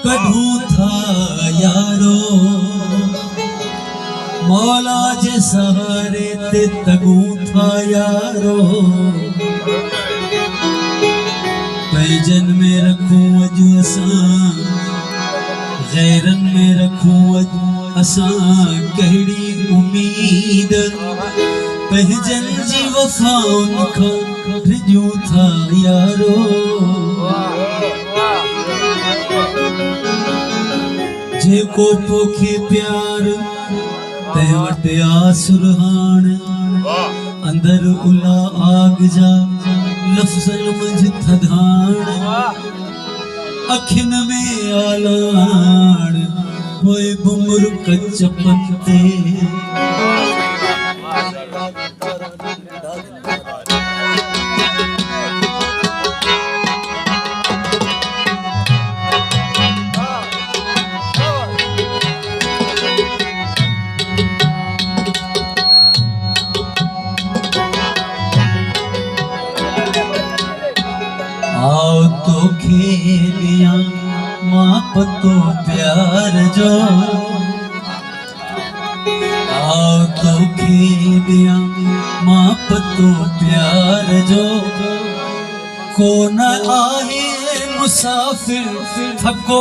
कढूं था यारो मौला जे सहारे ते तगूं था यारो पैजन में रखूं अज असां गैरन में रखूं अज असां कहिड़ी उम्मीद पंहिंजन जी वफ़ाउन खां रिझूं था यारो जेको पोखे प्यार तंहिं वटि आसुरहान अंदर उला आग जा लफ़्ज़न मंझ थधाण अखिन में आलाण पोइ बुमुर कचपन ते आओ तो खेलिया माँ पतो प्यार जो आओ तो खेलिया माँ पतो प्यार जो कौन आहे मुसाफिर थको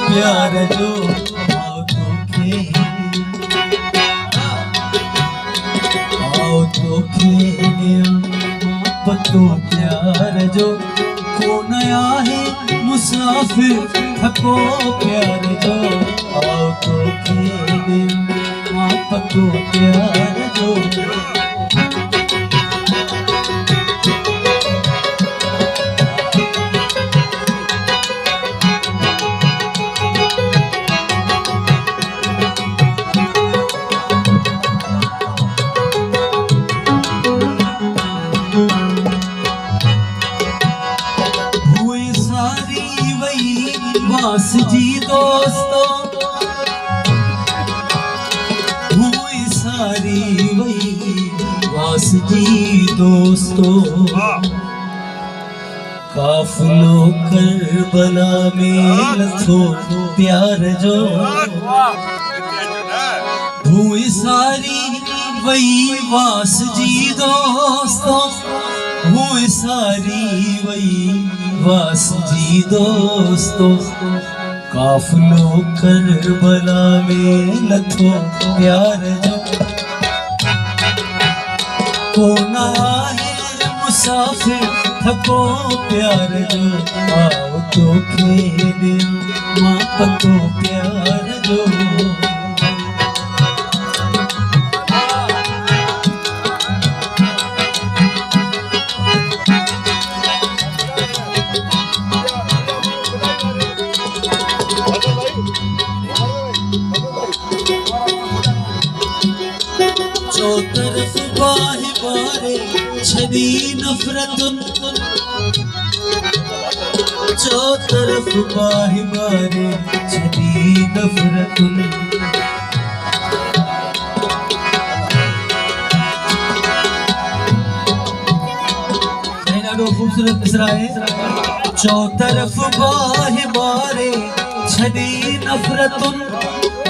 प्यार जो आओ तो खेलिया माँ पतो प्यार जो कौन आहे मुसाफिर थको प्यार जो आओ तो खेले माँ पतो प्यार जो वास जी दोस्तों हुई सारी वही वास जी दोस्तों काफिलो करबला में लथो प्यार जो हुई सारी वही वास जी दोस्तों हुई सारी वही वास जी दोस्तों काफिलो करबला में लथो प्यार जो कौन आहे मुसाफिर थको प्यार जो आओ तो खेले माँ पतो प्यार जो चौतरफ बाहि बारे छदी नफरतुन चौतरफ बाहि बारे छदी नफरतुन ॾाढो ख़ूबसूरत मिसरा है चौतरफ बाहि बारे छदी नफरतुन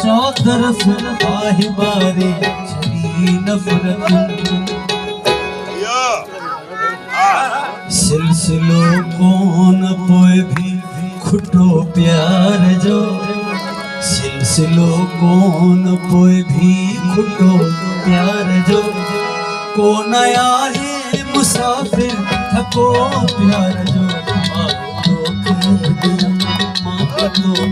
चौतरफ बाहि बारे नफरतुन सिलसिलो कौन पोए भी खुटो प्यार जो सिलसिलो कौन पोए भी खुटो प्यार जो कौन आहे मुसाफिर थको प्यार जो